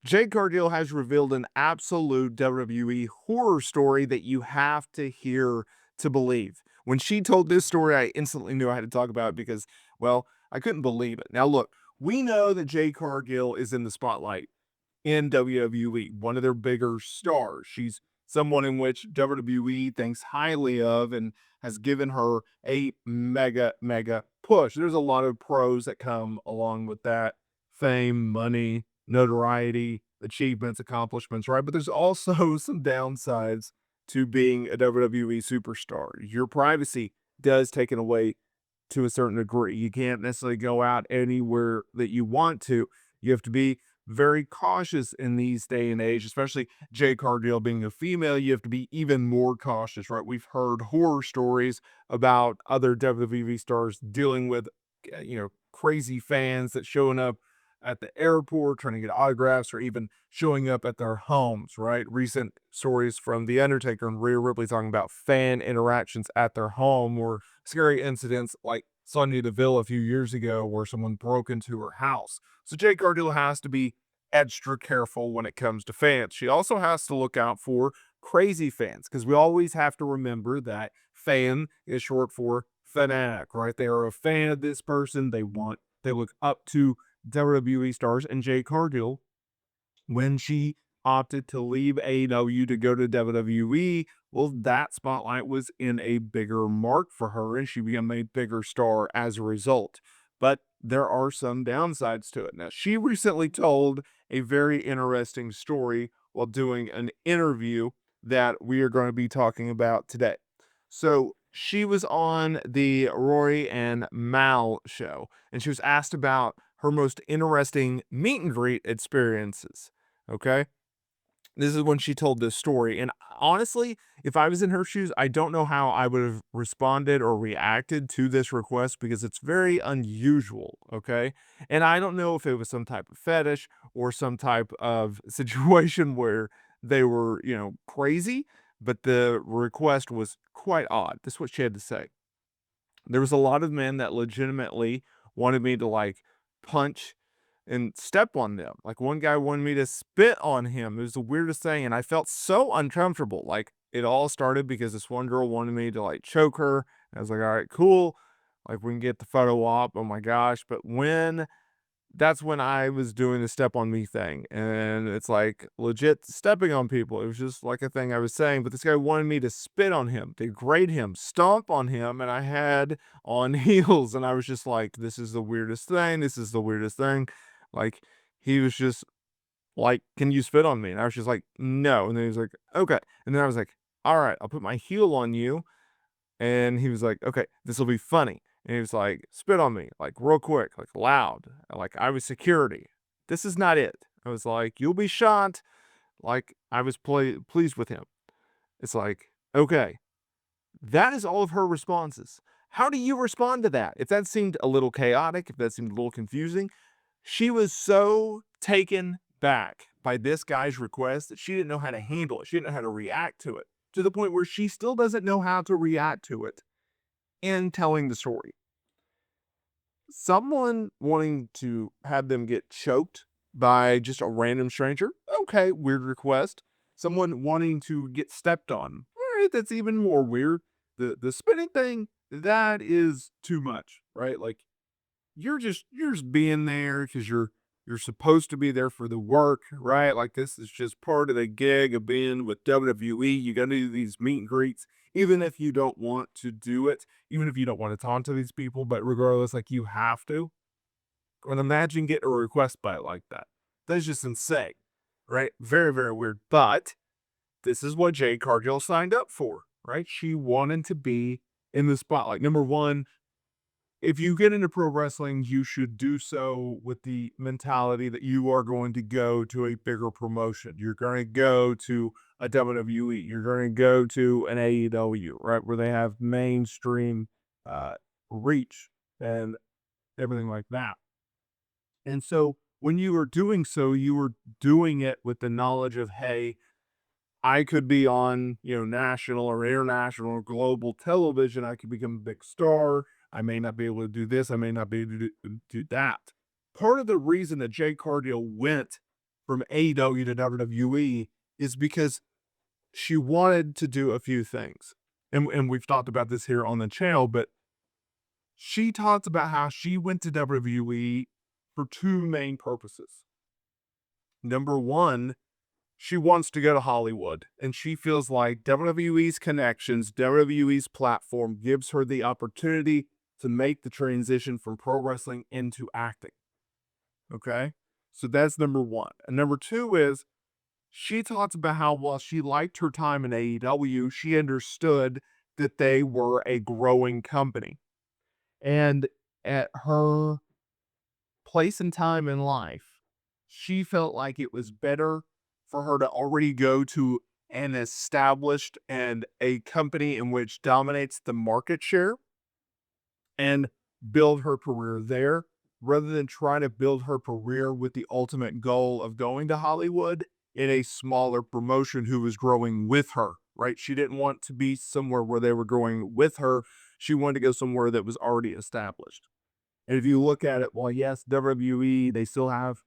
Jade Cargill has revealed an absolute WWE horror story that you have to hear to believe. When she told this story, I instantly knew I had to talk about it because, well, I couldn't believe it. Now, look, we know that Jade Cargill is in the spotlight in WWE, one of their bigger stars. She's someone in which WWE thinks highly of and has given her a mega push. There's a lot of pros that come along with that: fame, money, notoriety, achievements, accomplishments, right? But there's also some downsides to being a WWE superstar. Your privacy does taken away to a certain degree. You can't necessarily go out anywhere that you want to. You have to be very cautious in these day and age, especially Jade Cargill being a female. You have to be even more cautious, right? We've heard horror stories about other WWE stars dealing with, crazy fans that showing up at the airport trying to get autographs or even showing up at their homes, right? Recent stories from The Undertaker and Rhea Ripley talking about fan interactions at their home, or scary incidents like Sonya Deville a few years ago where someone broke into her house. So Jade Cargill has to be extra careful when it comes to fans. She also has to look out for crazy fans, because we always have to remember that fan is short for fanatic, right? They are a fan of this person. They look up to WWE stars, and Jade Cargill, when she opted to leave AEW to go to WWE, well, that spotlight was in a bigger mark for her, and she became a bigger star as a result. But there are some downsides to it. Now, she recently told a very interesting story while doing an interview that we are going to be talking about today. So, she was on the Rory and Mal show, and she was asked about her most interesting meet and greet experiences. Okay. This is when she told this story. And honestly, if I was in her shoes, I don't know how I would have responded or reacted to this request because it's very unusual. Okay. And I don't know if it was some type of fetish or some type of situation where they were, crazy, but the request was quite odd. This is what she had to say. There was a lot of men that legitimately wanted me to like punch and step on them. Like one guy wanted me to spit on him. It was the weirdest thing. And I felt so uncomfortable. Like it all started because this one girl wanted me to like choke her. And I was like, all right, cool. Like we can get the photo op. Oh my gosh. But that's when I was doing the step on me thing. And it's like legit stepping on people. It was just like a thing I was saying. But this guy wanted me to spit on him, degrade him, stomp on him. And I had on heels. And I was just like, this is the weirdest thing. This is the weirdest thing. Like, he was just like, "Can you spit on me?" And I was just like, "No." And then he was like, "Okay." And then I was like, "All right, I'll put my heel on you." And he was like, "Okay, this will be funny." And he was like, "Spit on me, like real quick, like loud, like I was security. This is not it." I was like, "You'll be shot." Like I was pleased with him. It's like, okay, that is all of her responses. How do you respond to that? If that seemed a little chaotic, if that seemed a little confusing, she was so taken back by this guy's request that she didn't know how to handle it. She didn't know how to react to it, to the point where she still doesn't know how to react to it in telling the story. Someone wanting to have them get choked by just a random stranger, okay, weird request. Someone wanting to get stepped on, all right, that's even more weird. The spitting thing, that is too much, right? Like you're just being there because you're supposed to be there for the work, right? Like this is just part of the gig of being with WWE. You got to do these meet and greets, even if you don't want to do it, even if you don't want to talk to these people. But regardless, like you have to. And imagine getting a request by it like that. That's just insane, right? Very weird. But this is what Jade Cargill signed up for, right? She wanted to be in the spotlight. Number one, if you get into pro wrestling, you should do so with the mentality that you are going to go to a bigger promotion. You're going to go to a WWE. You're going to go to an AEW, right? Where they have mainstream uh, reach and everything like that. And so when you were doing so, you were doing it with the knowledge of, hey, I could be on, national or international or global television. I could become a big star. I may not be able to do this. I may not be able to do that. Part of the reason that Jay Cargill went from AEW to WWE is because she wanted to do a few things. And we've talked about this here on the channel, but she talks about how she went to WWE for two main purposes. Number one, she wants to go to Hollywood, and she feels like WWE's connections, WWE's platform gives her the opportunity to make the transition from pro wrestling into acting. Okay? So that's number one. And number two is she talks about how while she liked her time in AEW, she understood that they were a growing company. And at her place and time in life, she felt like it was better for her to already go to an established and a company in which dominates the market share and build her career there rather than trying to build her career with the ultimate goal of going to Hollywood in a smaller promotion who was growing with her, right? She didn't want to be somewhere where they were growing with her. She wanted to go somewhere that was already established. And if you look at it, well, yes, WWE, they still have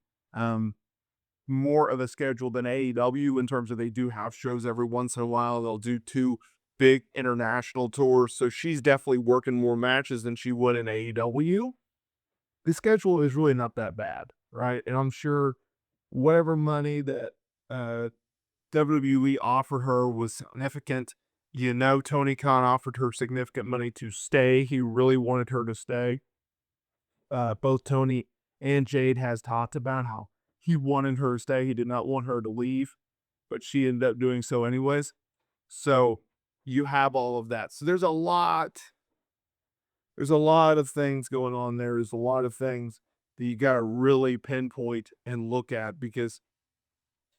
more of a schedule than AEW in terms of they do have shows every once in a while. They'll do two big international tours. So she's definitely working more matches than she would in AEW. The schedule is really not that bad, right? And I'm sure whatever money that WWE offered her was significant. You know, Tony Khan offered her significant money to stay. He really wanted her to stay. Both Tony and Jade has talked about how he wanted her to stay. He did not want her to leave, but she ended up doing so anyways. So you have all of that. So there's a lot of things going on there. There's a lot of things that you got to really pinpoint and look at because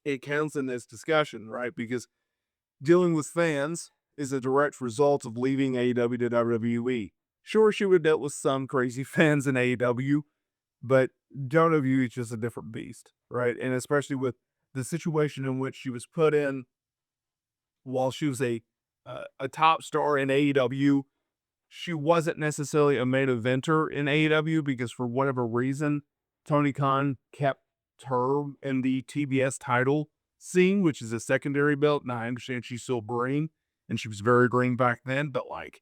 it counts in this discussion, right? Because dealing with fans is a direct result of leaving AEW to WWE. Sure, she would have dealt with some crazy fans in AEW, but WWE is just a different beast, right? And especially with the situation in which she was put in while she was a top star in AEW, she wasn't necessarily a main eventer in AEW because for whatever reason, Tony Khan kept her in the TBS title scene, which is a secondary belt. Now I understand she's still green, and she was very green back then, but like,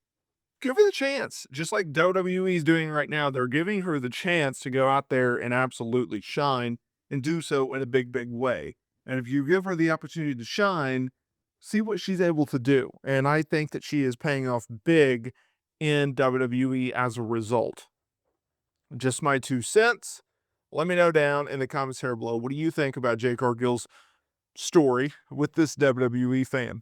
give her the chance. Just like WWE is doing right now, they're giving her the chance to go out there and absolutely shine and do so in a big, big way. And if you give her the opportunity to shine, see what she's able to do. And I think that she is paying off big in WWE as a result. Just my 2 cents. Let me know down in the comments here below. What do you think about Jade Cargill's story with this WWE fan?